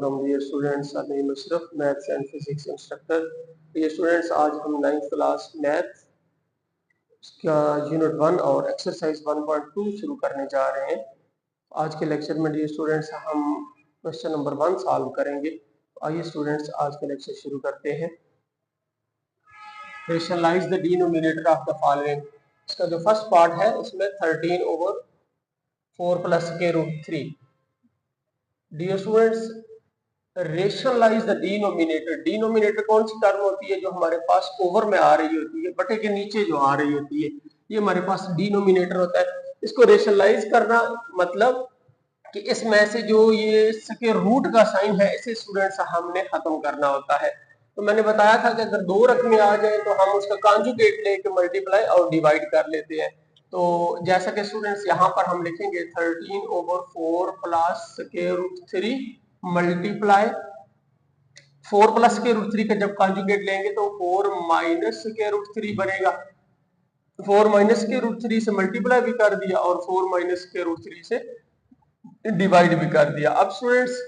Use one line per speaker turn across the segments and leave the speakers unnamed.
from dear students, Alim Ashraf, Maths and Physics instructor. Dear students, आज हम 9th class math का unit 1 और exercise 1.2 शुरू करने जा रहे हैं। आज के लेक्चर में डियर स्टूडेंट्स हम क्वेश्चन नंबर 1 सॉल्व करेंगे। आइए स्टूडेंट्स आज का लेक्चर शुरू करते हैं। Rationalize the denominator of the following. इसका जो फर्स्ट पार्ट है इसमें 13/4 प्लस के root 3। Dear students, rationalize the denominator. Denominator कौन सी टर्म होती है जो हमारे पास ओवर में आ रही होती है, बटे के नीचे जो आ रही होती है, ये हमारे पास डिनोमिनेटर होता है। इसको रेशनलाइज करना मतलब कि इसमें से जो ये इसके रूट का साइन है इसे स्टूडेंट्स हमने खत्म करना होता है। तो मैंने बताया था कि अगर दो रकमें आ जाए तो हम उसका कॉन्जुगेट लेके मल्टीप्लाई और डिवाइड कर लेते हैं। तो जैसा कि स्टूडेंट्स यहाँ पर हम लिखेंगे 13/4 plus square root 3 multiply 4 plus के रूट 3 का जब कॉन्जुगेट लेंगे तो 4 माइनस के रूट 3 बनेगा। 4 माइनस के रूट 3 से मल्टीप्लाई भी कर दिया और 4 माइनस के रूट 3 से डिवाइड भी कर दिया। अब स्टूडेंट्स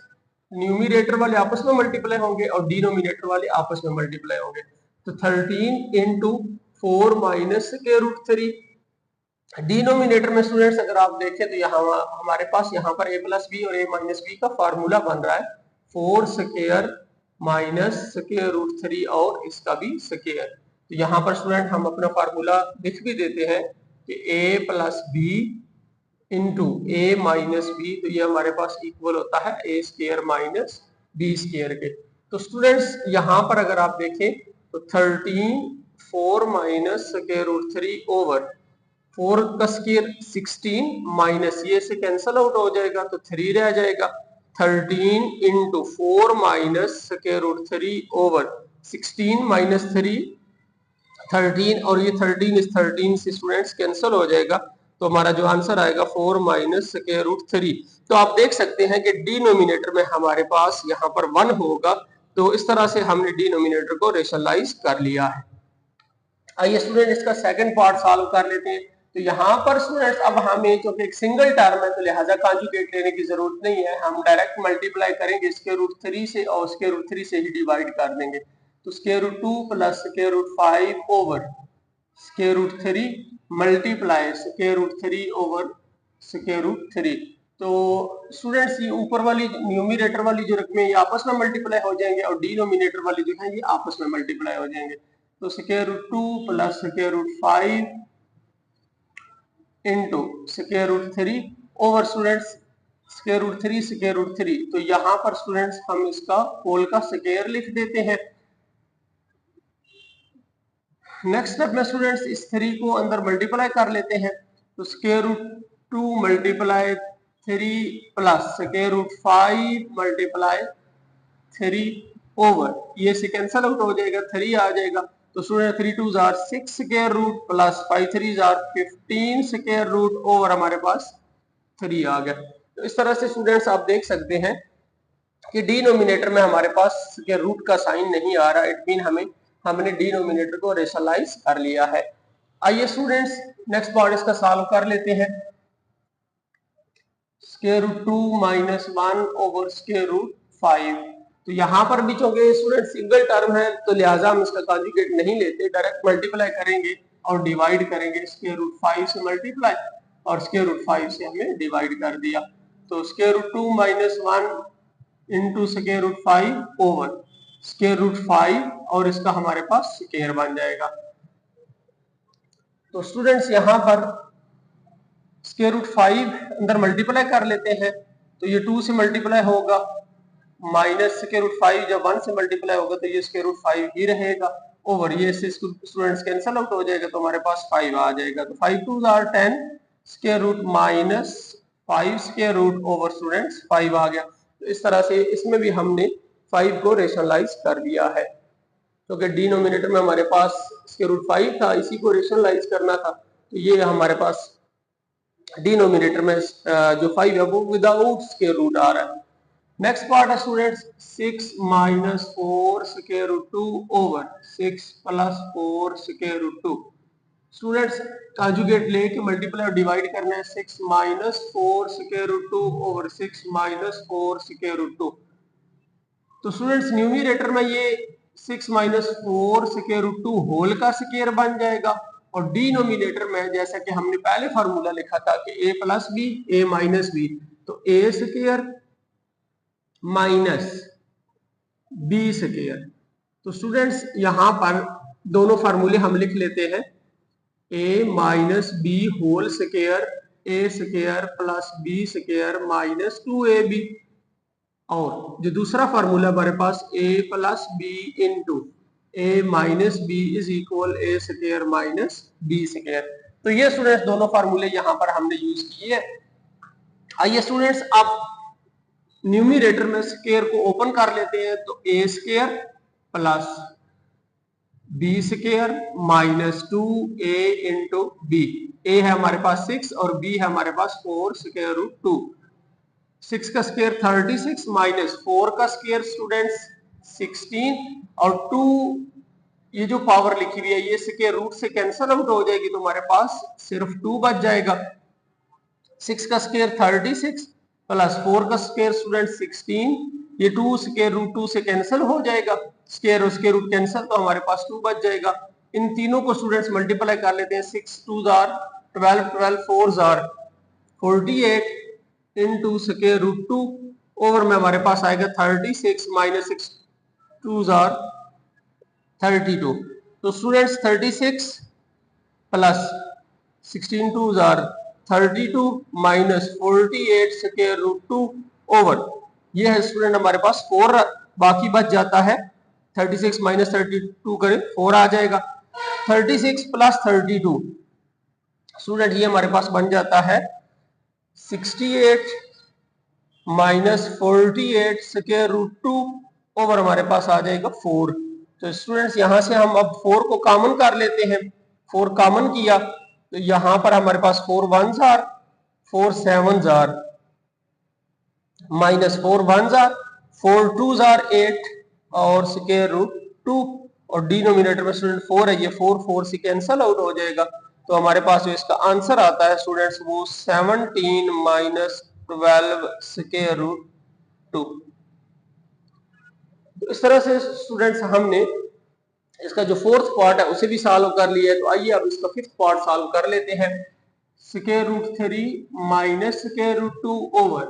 न्यूमरेटर वाले आपस में मल्टीप्लाई होंगे और डिनोमिनेटर वाले आपस में मल्टीप्लाई होंगे। तो 13 इंटू 4 माइनस के रूट 3। डिनोमिनेटर में स्टूडेंट्स अगर आप देखें तो यहाँ हमारे पास यहाँ पर a प्लस बी और a माइनस बी का फार्मूला बन रहा है 4 स्क्वायर माइनस स्क्वायर रूट 3 और इसका भी स्क्वायर। तो यहाँ पर स्टूडेंट हम अपना फार्मूला लिख भी देते हैं कि a plus B into A minus B, तो ये हमारे पास इक्वल होता है a square minus B square के। तो स्टूडेंट्स यहाँ पर अगर आप देखें तो 4 माइनस स्क्वायर रूट 3 ओवर 4 का स्क्वायर 16 माइनस ये से कैंसल आउट हो जाएगा तो 3 रह जाएगा। 13 into 4 minus square root 3 over 16 minus 3 13 और ये 13 इस 13 से स्टूडेंट्स कैंसल हो जाएगा तो हमारा जो आंसर आएगा 4 माइनस स्क्वायर रूट 3। तो आप देख सकते हैं कि डिनोमिनेटर में हमारे पास यहाँ पर 1 होगा। तो इस तरह से हमने डिनोमिनेटर को रेशनलाइज कर लिया है। आइए स्टूडेंट इसका सेकंड पार्ट सॉल्व कर लेते हैं। तो यहाँ पर स्टूडेंट्स अब हमें क्योंकि एक सिंगल टर्म है तो लिहाजा कॉन्जुगेट लेने की जरूरत नहीं है, हम डायरेक्ट मल्टीप्लाई करेंगे स्क्वायर रूट 3 से और स्क्वायर रूट 3 से ही डिवाइड कर देंगे। तो square root 2 plus square root 5 over square root 3 multiply square root 3 over square root 3। तो स्टूडेंट्स ये ऊपर वाली न्यूमरेटर वाली जो रकमें ये आपस में मल्टीप्लाई हो जाएंगे और डिनोमिनेटर वाली जो है ये आपस में मल्टीप्लाई हो जाएंगे। तो square root 2 plus square root 5 into square root 3 over students square root 3 square root 3। तो यहाँ पर स्टूडेंट्स हम इसका होल का स्क्वायर लिख देते हैं। नेक्स्ट स्टेप में स्टूडेंट्स इस 3 को अंदर मल्टीप्लाई कर लेते हैं। तो square root 2 multiply 3 plus square root 5 multiply 3 over ये से कैंसल आउट हो जाएगा 3 आ जाएगा। तो student 3 2 are 6 square root plus 5 3 are 15 square root over हमारे पास 3 आ गया। तो इस तरह से स्टूडेंट्स आप देख सकते हैं कि डिनोमिनेटर में हमारे पास स्क्वायर रूट का साइन नहीं आ रहा, इट मीन हमने डिनोमिनेटर को रेशनलाइज कर लिया है। आइए स्टूडेंट्स नेक्स्ट पार्ट इसका सॉल्व कर लेते हैं। Square root 2 minus 1 over square root 5। तो यहाँ पर भी चूंकि स्टूडेंट सिंगल टर्म है तो लिहाजा हम इसका कॉन्जुगेट नहीं लेते, डायरेक्ट मल्टीप्लाई करेंगे और डिवाइड करेंगे। स्क्वायर रूट 5 से मल्टीप्लाई और स्क्वायर रूट 5 से हमने डिवाइड कर दिया। तो square root 2 minus 1 into square root 5 over square root 5 और इसका हमारे पास स्क्वायर बन जाएगा। तो स्टूडेंट्स यहाँ पर स्क्वायर रूट 5 अंदर मल्टीप्लाई कर लेते हैं तो ये 2 से मल्टीप्लाई होगा माइनस स्क्वायर रूट 5 जब 1 से मल्टीप्लाई होगा तो ये स्क्वायर रूट 5 ही रहेगा ओवर ये से स्टूडेंट्स कैंसल आउट हो जाएगा तो हमारे पास 5 आ जाएगा। तो 5 2 are 10 square root minus 5 square root over students 5 आ गया। तो इस तरह से इसमें भी हमने 5 को रेशनलाइज कर दिया है क्योंकि डिनोमिनेटर में हमारे पास स्क्वायर रूट 5 था, इसी को रेशनलाइज करना था। तो ये हमारे पास डिनोमिनेटर में जो 5 है वो विदाउट स्क्वायर रूट आ रहा है। नेक्स्ट पार्ट है students 6 minus 4 square root 2 over 6 plus 4 square root 2। Students conjugate लेके मल्टीप्लाई और डिवाइड करना है। 6 minus 4 square root 2 over 6 minus 4 square root 2। तो स्टूडेंट्स न्यूमिरेटर में ये 6 माइनस 4 स्क्वायर रूट 2 होल का स्क्वायर बन जाएगा, और डिनोमिनेटर में जैसा कि हमने पहले फार्मूला लिखा था कि a plus B A minus B, तो a square minus B square. तो स्टूडेंट्स यहां पर दोनों फार्मूले हम लिख लेते हैं, a minus B whole square A square plus B square minus 2ab, और जो दूसरा फार्मूला हमारे पास a plus B into A minus B is equal A square minus B square. तो ये स्टूडेंट्स दोनों फार्मूले यहां पर हमने यूज किए। आइए स्टूडेंट्स अब न्यूमिरेटर में स्क्वायर को ओपन कर लेते हैं, तो A square plus B square minus 2a into B. A है हमारे पास 6 और बी है हमारे पास 4 स्क्वायर रूट 2। 6 का स्क्वायर 36 माइनस 4 का स्क्वायर स्टूडेंट्स 16, और 2 ये जो पावर लिखी हुई है ये स्क्वायर रूट से कैंसिल आउट हो जाएगी, तो हमारे पास सिर्फ 2 बच जाएगा। 6 का स्क्वायर 36 प्लस 4 का स्क्वायर स्टूडेंट 16, ये 2 स्क्वायर रूट 2 से कैंसिल हो जाएगा, स्क्वायर और स्क्वायर रूट कैंसिल, तो हमारे पास 2 बच जाएगा। इन तीनों को स्टूडेंट्स मल्टीप्लाई कर लेते हैं, 6 2 जार 12 12 4 जार 48 इंटू स्क्वायर रूट 2 ओवर में हमारे पास आएगा 36 माइनस 6 2 जार 32। तो स्टूडेंट्स 36 प्लस 16 2 जार 32 माइनस 48 स्क्वायर रूट 2 ओवर, ये है स्टूडेंट हमारे पास 4 बाकी बच जाता है। 36 माइनस 32 करें 4 आ जाएगा। 36 प्लस 32 स्टूडेंट ये हमारे पास बन जाता है 68 माइनस 48 स्क्वायर रूट 2 ओवर हमारे पास आ जाएगा 4। तो स्टूडेंट्स यहां से हम अब 4 को कॉमन कर लेते हैं। 4 कॉमन किया तो यहां पर हमारे पास 4 1 jar 4 7 jar minus 4 1 jar 4 2 jar 8 और स्क्वायर रूट 2, और डिनोमिनेटर में स्टूडेंट 4 है, ये 4 4 से कैंसिल आउट हो जाएगा, तो हमारे पास जो इसका आंसर आता है स्टूडेंट्स वो 17 माइनस 12 स्क्वायर रूट 2। तो इस तरह से स्टूडेंट्स हमने इसका जो फोर्थ पार्ट है उसे भी सॉल्व कर लिया है। तो आइए अब इसका फिफ्थ पार्ट सॉल्व कर लेते हैं। Square root 3 minus square root 2 over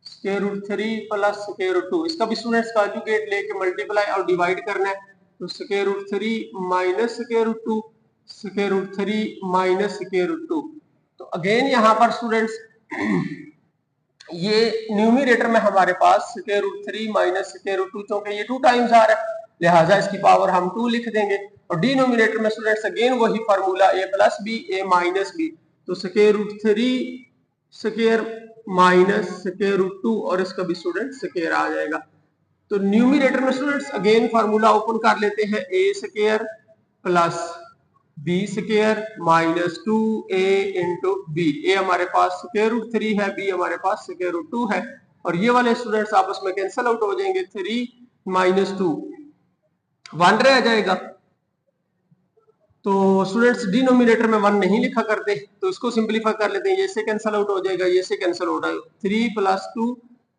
square root 3 plus square root 2, इसका भी स्टूडेंट्स कॉन्जुगेट लेके मल्टीप्लाई और डिवाइड करना है। तो square root 3 minus square root 2 square root 3 minus square root 2। तो अगेन यहाँ पर स्टूडेंट्स ये न्यूमिरेटर में हमारे पास square root 3 minus square root 2, क्योंकि ये 2 टाइम्स आ रहा है लिहाजा इसकी पावर हम 2 लिख देंगे। और डिनोमिनेटर में स्टूडेंट्स अगेन वही formula a plus B A minus B, तो square root 3 square minus square root 2 और इसका भी स्टूडेंट स्क्वायर आ जाएगा। तो न्यूमिरेटर में स्टूडेंट्स अगेन फार्मूला ओपन कर लेते हैं, A square plus B square minus 2a into B. A हमारे पास स्क्वायर रूट 3 है, बी हमारे पास स्क्वायर रूट 2 है, और ये वाले स्टूडेंट्स आपस में कैंसिल आउट हो जाएंगे। 3 माइनस 2 1 रह जाएगा। तो स्टूडेंट्स डिनोमिनेटर में 1 नहीं लिखा करते, तो इसको सिंपलीफाई कर लेते हैं, ये से कैंसिल आउट हो जाएगा, ये से कैंसिल हो जाएगा। 3 प्लस 2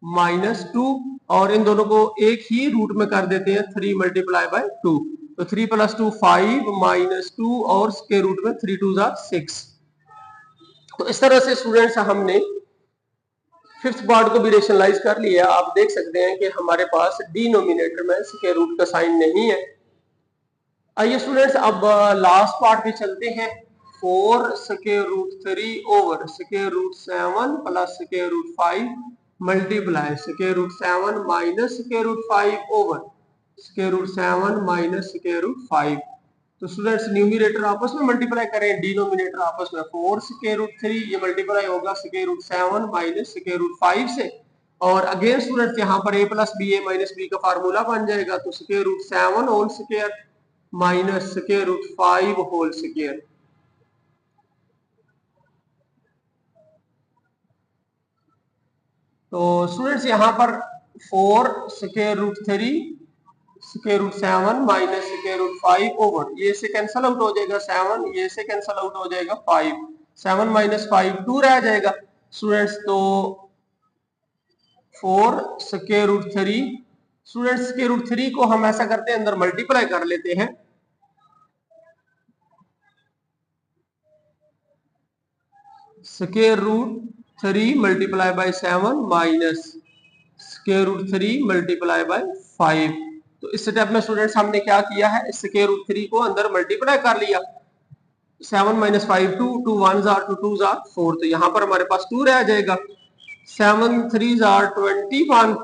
माइनस 2, और इन दोनों को एक ही रूट में कर देते हैं, 3 मल्टीप्लाई बाय 2, तो 3 प्लस 2 5 माइनस 2 और स्क्वायर रूट में 3 2 जार 6। तो इस तरह से स्टूडेंट्स हमने फिफ्थ पार्ट को भी रेशनलाइज कर लिया। आप देख सकते हैं कि हमारे पास डिनोमिनेटर में स्क्वायर रूट का साइन नहीं है। आइए स्टूडेंट्स अब लास्ट पार्ट पे चलते हैं। 4 square root 3 over square root 7 plus square root 5 multiply square root 7 minus square root 5 over square root 7 minus square root 5। तो स्टूडेंट्स न्यूमिनेटर आपस में मल्टीप्लाई करें, डिनोमिनेटर आपस में 4 स्क्वायर रूट 3 ये मल्टीप्लाई होगा square root 7 minus square root 5 से, और अगेन स्टूडेंट्स यहाँ पर a plus B A minus B का फार्मूला बन जाएगा। तो square root 7 whole square minus square root 5 whole square. तो स्टूडेंट्स यहाँ पर 4 square root 3 square root 7 minus square root 5 over, ये से कैंसिल आउट हो जाएगा 7, ये से कैंसिल आउट हो जाएगा 5, 7 माइनस 5 2 रह जाएगा स्टूडेंट्स। तो 4 square root 3 students square root 3 को हम ऐसा करते हैं, अंदर मल्टीप्लाई कर लेते हैं। Square root 3 multiply by 7 minus square root 3 multiply by 5। तो इस स्टेप में स्टूडेंट्स हमने क्या किया है, स्क्वायर रूट 3 को अंदर मल्टीप्लाई कर लिया। 7 माइनस 5 2, 2 1 आर 2 2 आर 4, तो यहाँ पर हमारे पास 2 रह जाएगा। 7 3 आर 21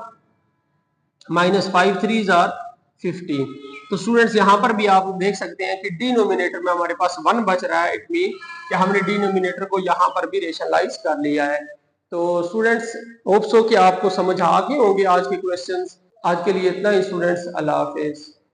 माइनस 5 3 आर 15। तो स्टूडेंट्स यहाँ पर भी आप देख सकते हैं कि डिनोमिनेटर में हमारे पास 1 बच रहा है। इट मीन कि हमने डिनोमिनेटर को यहाँ पर भी रेशनलाइज कर लिया है। तो स्टूडेंट्स होप सो कि आपको समझ आ गए होंगे आज के क्वेश्चंस। आज के लिए इतना ही स्टूडेंट्स, अल्लाह हाफिज।